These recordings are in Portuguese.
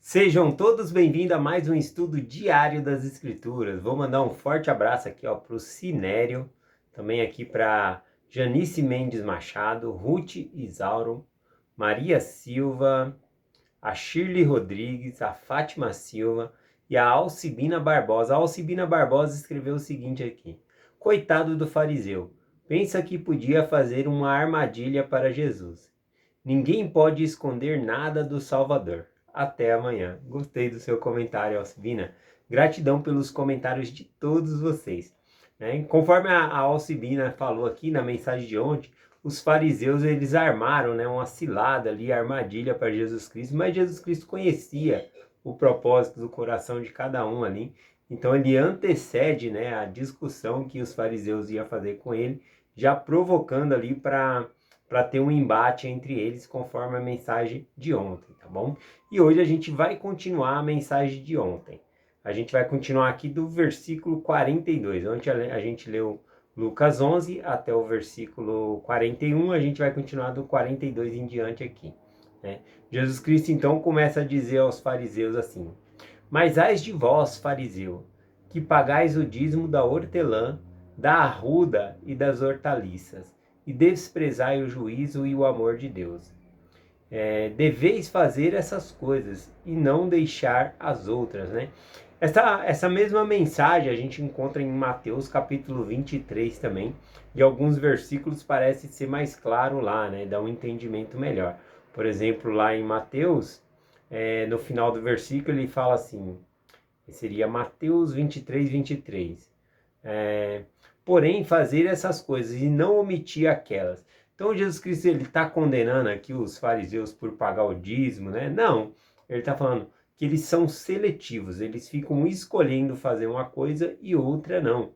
Sejam todos bem-vindos a mais um estudo diário das Escrituras. Vou mandar um forte abraço aqui para o Sinério, também aqui para Janice Mendes Machado, Ruth Isauro, Maria Silva, a Shirley Rodrigues, a Fátima Silva e a Alcibina Barbosa. A Alcibina Barbosa escreveu o seguinte aqui: Coitado do fariseu, pensa que podia fazer uma armadilha para Jesus. Ninguém pode esconder nada do Salvador. Até amanhã. Gostei do seu comentário, Alcibina. Gratidão pelos comentários de todos vocês. Conforme a Alcibina falou aqui na mensagem de ontem, os fariseus eles armaram, uma cilada ali, armadilha para Jesus Cristo, mas Jesus Cristo conhecia o propósito do coração de cada um ali. Então ele antecede, a discussão que os fariseus iam fazer com ele, já provocando ali para ter um embate entre eles, conforme a mensagem de ontem, tá bom? E hoje a gente vai continuar a mensagem de ontem. A gente vai continuar aqui do versículo 42. Ontem a gente leu Lucas 11 até o versículo 41, a gente vai continuar do 42 em diante aqui. Jesus Cristo então começa a dizer aos fariseus assim: Mas ai de vós, fariseu, que pagais o dízimo da hortelã, da arruda e das hortaliças, e desprezai o juízo e o amor de Deus. Deveis fazer essas coisas e não deixar as outras, Essa mesma mensagem a gente encontra em Mateus capítulo 23 também, e alguns versículos parece ser mais claro lá, dá um entendimento melhor. Por exemplo, lá em Mateus, no final do versículo ele fala assim, seria Mateus 23, 23. Porém, fazer essas coisas e não omitir aquelas. Então, Jesus Cristo ele está condenando aqui os fariseus por pagar o dízimo, Não, ele está falando que eles são seletivos, eles ficam escolhendo fazer uma coisa e outra não.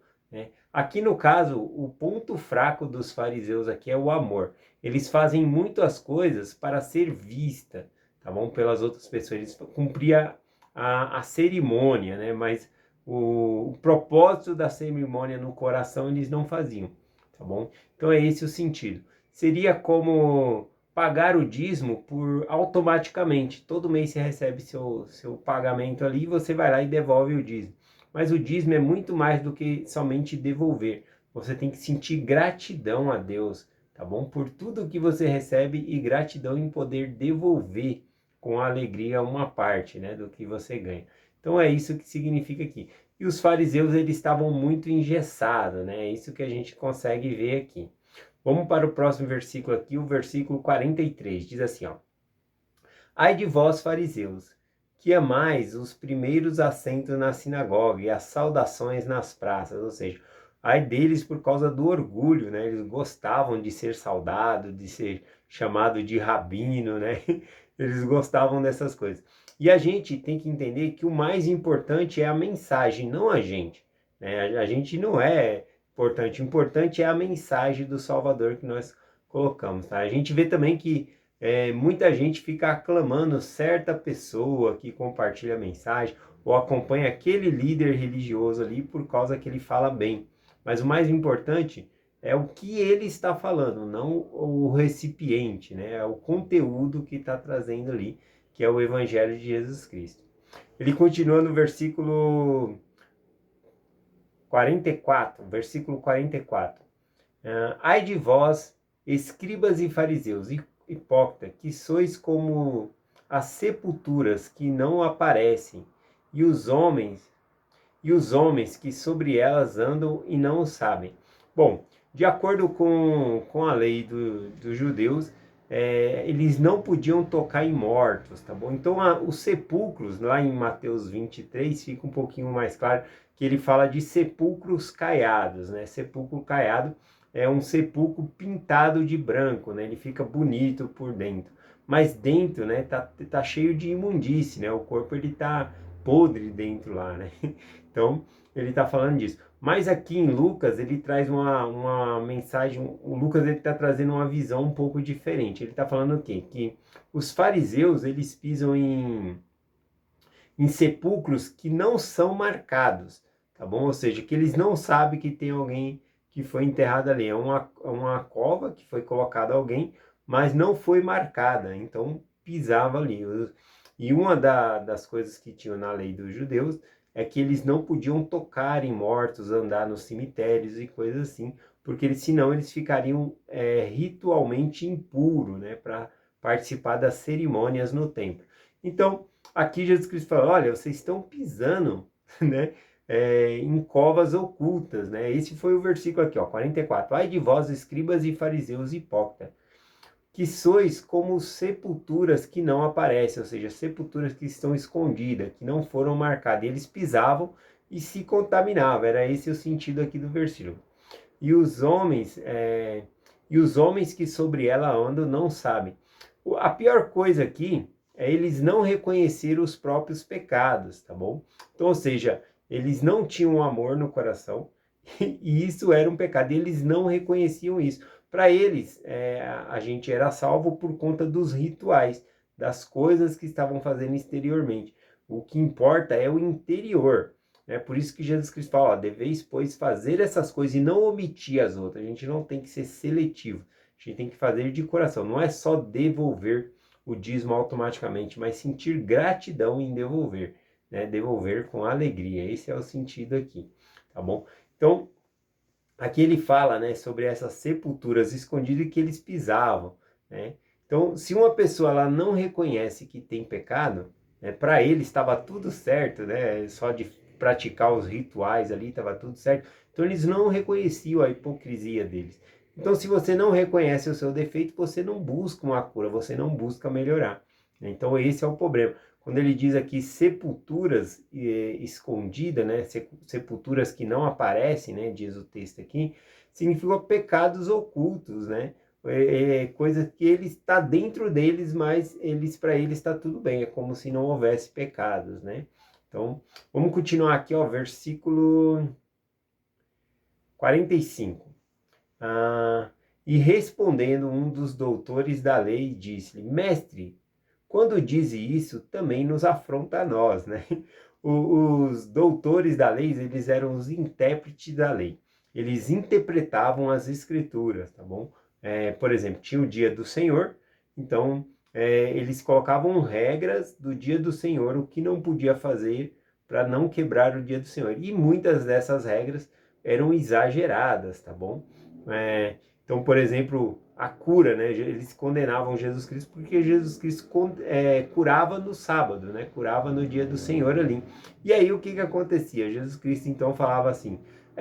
Aqui no caso, o ponto fraco dos fariseus aqui é o amor. Eles fazem muitas coisas para ser vista, tá bom? Pelas outras pessoas. Eles cumpriam a cerimônia, Mas o propósito da cerimônia no coração eles não faziam, tá bom? Então é esse o sentido. Seria como pagar o dízimo por automaticamente. Todo mês você recebe seu pagamento ali e você vai lá e devolve o dízimo. Mas o dízimo é muito mais do que somente devolver. Você tem que sentir gratidão a Deus, tá bom? Por tudo que você recebe e gratidão em poder devolver com alegria uma parte, do que você ganha. Então é isso que significa aqui. E os fariseus eles estavam muito engessados, É isso que a gente consegue ver aqui. Vamos para o próximo versículo aqui, o versículo 43, diz assim, ó. Ai de vós, fariseus, que amais os primeiros assentos na sinagoga e as saudações nas praças, ou seja, ai deles por causa do orgulho, Eles gostavam de ser saudados, de ser chamado de rabino, Eles gostavam dessas coisas. E a gente tem que entender que o mais importante é a mensagem, não a gente, A gente não é importante, o importante é a mensagem do Salvador que nós colocamos, tá? A gente vê também que muita gente fica aclamando certa pessoa que compartilha a mensagem ou acompanha aquele líder religioso ali por causa que ele fala bem. Mas o mais importante é o que ele está falando, não o recipiente, É o conteúdo que está trazendo ali, que é o Evangelho de Jesus Cristo. Ele continua no versículo 44, versículo 44. Ai de vós, escribas e fariseus, hipócritas, que sois como as sepulturas que não aparecem, e os homens que sobre elas andam e não o sabem. Bom, de acordo com a lei dos judeus, eles não podiam tocar em mortos, tá bom? Então, os sepulcros, lá em Mateus 23, fica um pouquinho mais claro que ele fala de sepulcros caiados, Sepulcro caiado é um sepulcro pintado de branco, Ele fica bonito por dentro. Mas dentro, tá cheio de imundície, O corpo, ele tá podre dentro lá, Então, ele está falando disso. Mas aqui em Lucas, ele traz uma mensagem, o Lucas ele está trazendo uma visão um pouco diferente. Ele está falando o quê? Que os fariseus, eles pisam em sepulcros que não são marcados, tá bom? Ou seja, que eles não sabem que tem alguém que foi enterrado ali. É uma cova que foi colocada alguém, mas não foi marcada, então pisava ali. E uma das coisas que tinham na lei dos judeus é que eles não podiam tocar em mortos, andar nos cemitérios e coisas assim, porque senão eles ficariam ritualmente impuros, né, para participar das cerimônias no templo. Então, aqui Jesus Cristo fala, olha, vocês estão pisando, né, em covas ocultas, né? Esse foi o versículo aqui, ó, 44. Ai de vós, escribas e fariseus hipócritas, que sois como sepulturas que não aparecem, ou seja, sepulturas que estão escondidas, que não foram marcadas. E eles pisavam e se contaminavam. Era esse o sentido aqui do versículo. E os homens, que sobre ela andam não sabem. A pior coisa aqui é eles não reconhecer os próprios pecados, tá bom? Então, ou seja, eles não tinham amor no coração e isso era um pecado. E eles não reconheciam isso. Para eles, a gente era salvo por conta dos rituais, das coisas que estavam fazendo exteriormente. O que importa é o interior. Por isso que Jesus Cristo fala, ó, deveis, pois, fazer essas coisas e não omitir as outras. A gente não tem que ser seletivo. A gente tem que fazer de coração. Não é só devolver o dízimo automaticamente, mas sentir gratidão em devolver. Devolver com alegria. Esse é o sentido aqui, tá bom? Então, aqui ele fala, né, sobre essas sepulturas escondidas que eles pisavam, né? Então, se uma pessoa ela não reconhece que tem pecado, para ele estava tudo certo, né? Só de praticar os rituais ali estava tudo certo. Então, eles não reconheciam a hipocrisia deles. Então, se você não reconhece o seu defeito, você não busca uma cura, você não busca melhorar. Então, esse é o problema. Quando ele diz aqui sepulturas escondidas, né, sepulturas que não aparecem, né, diz o texto aqui, significa pecados ocultos, né, coisa que ele está dentro deles, mas para eles está tudo bem, é como se não houvesse pecados, né. Então, vamos continuar aqui, ó, versículo 45. E respondendo um dos doutores da lei, disse-lhe, mestre, quando diz isso, também nos afronta a nós, né? Os doutores da lei, eles eram os intérpretes da lei. Eles interpretavam as escrituras, tá bom? Por exemplo, tinha o dia do Senhor, então eles colocavam regras do dia do Senhor, o que não podia fazer para não quebrar o dia do Senhor. E muitas dessas regras eram exageradas, tá bom? Então, por exemplo, a cura, né? Eles condenavam Jesus Cristo porque Jesus Cristo curava no sábado, né? Curava no dia do Senhor ali. E aí o que acontecia? Jesus Cristo então falava assim,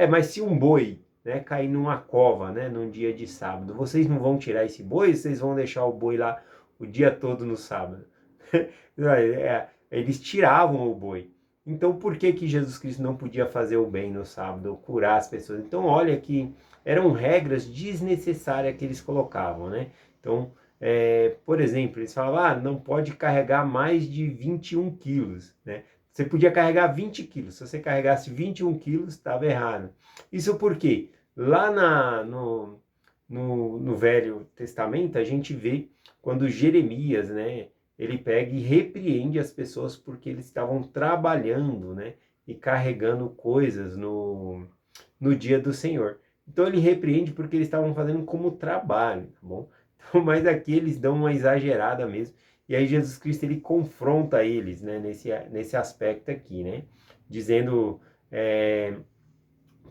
mas se um boi, né, cair numa cova, né, num dia de sábado, vocês não vão tirar esse boi? Vocês vão deixar o boi lá o dia todo no sábado? Eles tiravam o boi. Então, por que Jesus Cristo não podia fazer o bem no sábado, ou curar as pessoas? Então, olha que eram regras desnecessárias que eles colocavam, né? Então, por exemplo, eles falavam, não pode carregar mais de 21 quilos, né? Você podia carregar 20 quilos, se você carregasse 21 quilos, estava errado. Isso porque lá no Velho Testamento, a gente vê quando Jeremias, né, ele pega e repreende as pessoas porque eles estavam trabalhando, né, e carregando coisas no dia do Senhor. Então ele repreende porque eles estavam fazendo como trabalho, tá bom? Então, mas aqui eles dão uma exagerada mesmo. E aí Jesus Cristo ele confronta eles, né, nesse aspecto aqui, né? Dizendo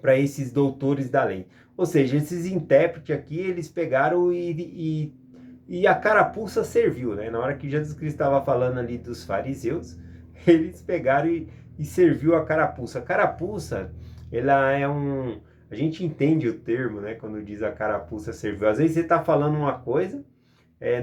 para esses doutores da lei. Ou seja, esses intérpretes aqui, eles pegaram e a carapuça serviu, né? Na hora que Jesus Cristo estava falando ali dos fariseus, eles pegaram e serviu a carapuça. A carapuça, ela é a gente entende o termo, né? Quando diz a carapuça serviu. Às vezes você está falando uma coisa,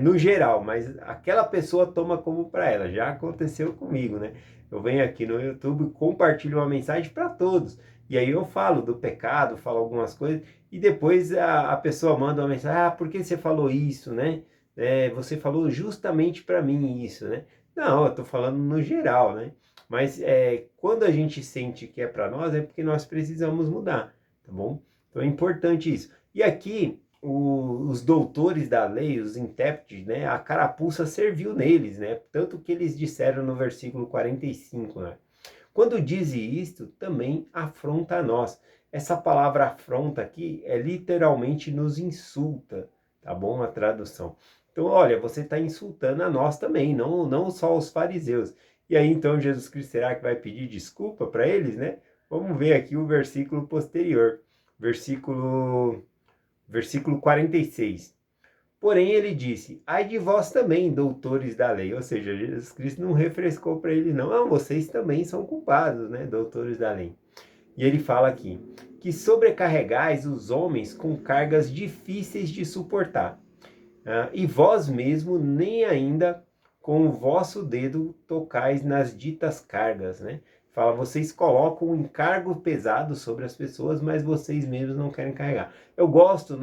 no geral, mas aquela pessoa toma como para ela. Já aconteceu comigo, né? Eu venho aqui no YouTube, compartilho uma mensagem para todos. E aí eu falo do pecado, falo algumas coisas, e depois a pessoa manda uma mensagem, por que você falou isso, né? Você falou justamente para mim isso, né? Não, eu estou falando no geral, né? Mas quando a gente sente que é para nós, é porque nós precisamos mudar, tá bom? Então é importante isso. E aqui, os doutores da lei, os intérpretes, né? A carapuça serviu neles, né? Tanto que eles disseram no versículo 45, né? Quando diz isto, também afronta a nós. Essa palavra afronta aqui literalmente nos insulta, tá bom? A tradução. Então, olha, você está insultando a nós também, não só os fariseus. E aí, então, Jesus Cristo será que vai pedir desculpa para eles, né? Vamos ver aqui o versículo posterior, versículo 46. Porém, ele disse, ai de vós também, doutores da lei. Ou seja, Jesus Cristo não refrescou para eles, não. Não, vocês também são culpados, né, doutores da lei. E ele fala aqui, que sobrecarregais os homens com cargas difíceis de suportar. E vós mesmo nem ainda com o vosso dedo tocais nas ditas cargas, né? Fala, vocês colocam um encargo pesado sobre as pessoas, mas vocês mesmos não querem carregar. Eu gosto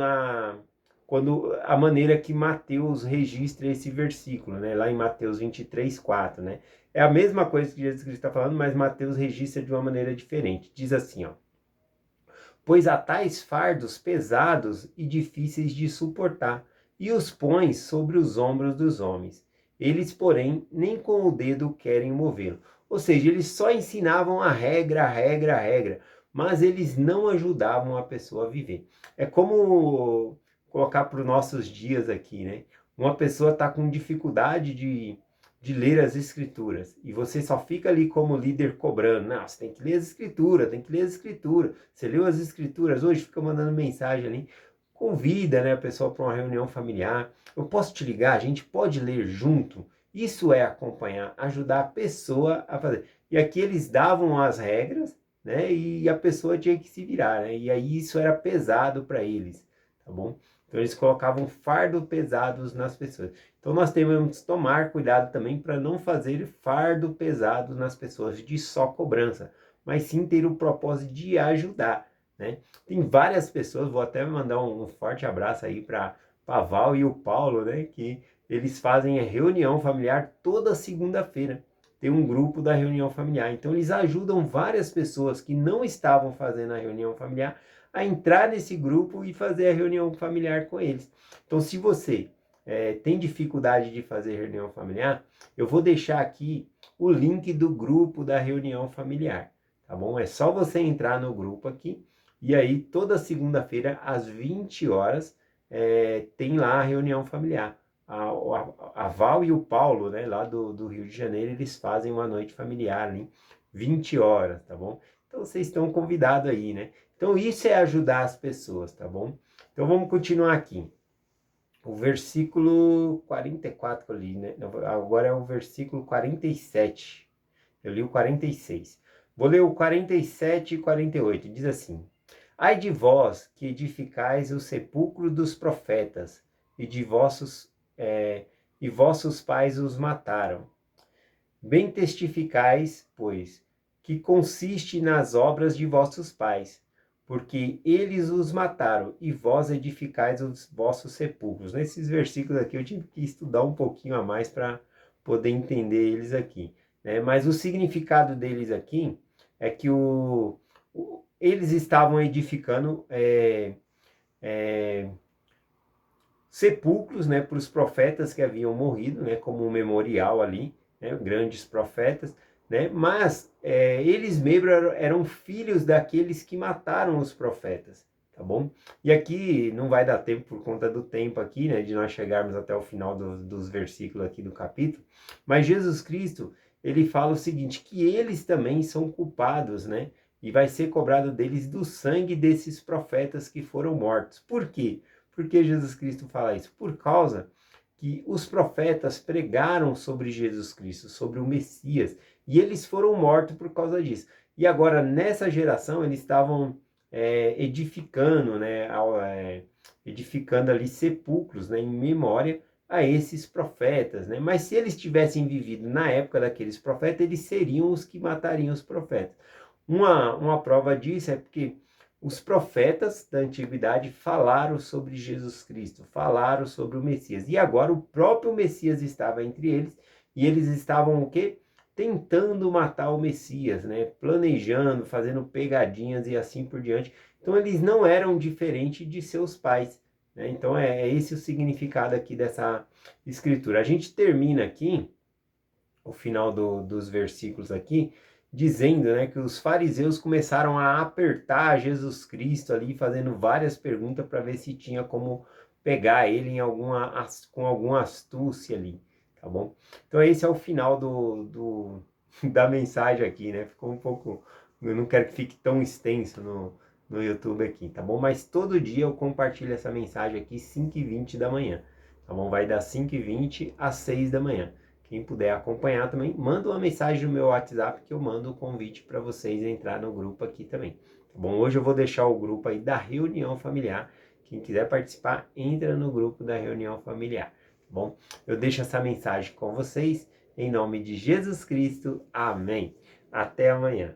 quando a maneira que Mateus registra esse versículo, né? Lá em Mateus 23:4, né? É a mesma coisa que Jesus Cristo está falando, mas Mateus registra de uma maneira diferente. Diz assim, ó: pois há tais fardos pesados e difíceis de suportar, e os pões sobre os ombros dos homens. Eles, porém, nem com o dedo querem movê-lo. Ou seja, eles só ensinavam a regra, mas eles não ajudavam a pessoa a viver. É como colocar para os nossos dias aqui, né? Uma pessoa está com dificuldade de ler as escrituras, e você só fica ali como líder cobrando, não, você tem que ler as escrituras, tem que ler as escrituras, você leu as escrituras hoje, fica mandando mensagem ali, convida, né, a pessoa para uma reunião familiar, eu posso te ligar, a gente pode ler junto, isso é acompanhar, ajudar a pessoa a fazer, e aqui eles davam as regras, né, e a pessoa tinha que se virar, né, e aí isso era pesado para eles, tá bom? Então eles colocavam fardo pesados nas pessoas. Então nós temos que tomar cuidado também para não fazer fardo pesado nas pessoas de só cobrança, mas sim ter o propósito de ajudar, né? Tem várias pessoas, vou até mandar um forte abraço aí para a Val e o Paulo, né? Que eles fazem a reunião familiar toda segunda-feira. Tem um grupo da reunião familiar. Então eles ajudam várias pessoas que não estavam fazendo a reunião familiar a entrar nesse grupo e fazer a reunião familiar com eles. Então se você tem dificuldade de fazer reunião familiar, eu vou deixar aqui o link do grupo da reunião familiar, tá bom? É só você entrar no grupo aqui, e aí toda segunda-feira, às 20 horas, tem lá a reunião familiar. A Val e o Paulo, né, lá do Rio de Janeiro, eles fazem uma noite familiar ali, 20 horas, tá bom? Então vocês estão convidados aí, né? Então isso é ajudar as pessoas, tá bom? Então vamos continuar aqui. O versículo 44 que eu li, né? Agora é o versículo 47. Eu li o 46. Vou ler o 47 e 48. Diz assim: ai de vós que edificais o sepulcro dos profetas, e de vossos pais os mataram. Bem testificais, pois, que consiste nas obras de vossos pais, porque eles os mataram, e vós edificais os vossos sepulcros. Nesses versículos aqui eu tive que estudar um pouquinho a mais para poder entender eles aqui, né? Mas o significado deles aqui é que eles estavam edificando sepulcros, né, para os profetas que haviam morrido, né, como um memorial ali, né, grandes profetas, né, mas eles mesmos eram filhos daqueles que mataram os profetas, tá bom? E aqui não vai dar tempo por conta do tempo aqui, né, de nós chegarmos até o final dos versículos aqui do capítulo, mas Jesus Cristo, ele fala o seguinte, que eles também são culpados, né, e vai ser cobrado deles do sangue desses profetas que foram mortos. Por quê? Por que Jesus Cristo fala isso? Por causa que os profetas pregaram sobre Jesus Cristo, sobre o Messias, e eles foram mortos por causa disso. E agora, nessa geração, eles estavam edificando, né, edificando ali sepulcros, né, em memória a esses profetas, né? Mas se eles tivessem vivido na época daqueles profetas, eles seriam os que matariam os profetas. Uma prova disso é porque os profetas da antiguidade falaram sobre Jesus Cristo, falaram sobre o Messias. E agora o próprio Messias estava entre eles, e eles estavam o quê? Tentando matar o Messias, né? Planejando, fazendo pegadinhas e assim por diante. Então eles não eram diferentes de seus pais, né? Então é esse o significado aqui dessa escritura. A gente termina aqui, o final dos versículos aqui, dizendo, né, que os fariseus começaram a apertar Jesus Cristo ali, fazendo várias perguntas para ver se tinha como pegar ele com alguma astúcia ali, tá bom? Então esse é o final da mensagem aqui, né? Ficou um pouco... Eu não quero que fique tão extenso no YouTube aqui, tá bom? Mas todo dia eu compartilho essa mensagem aqui 5h20 da manhã, tá bom? Vai das 5h20 às 6 da manhã. Quem puder acompanhar também, manda uma mensagem no meu WhatsApp que eu mando o convite para vocês entrar no grupo aqui também, tá bom? Hoje eu vou deixar o grupo aí da reunião familiar. Quem quiser participar, entra no grupo da reunião familiar, tá bom? Eu deixo essa mensagem com vocês, em nome de Jesus Cristo. Amém. Até amanhã.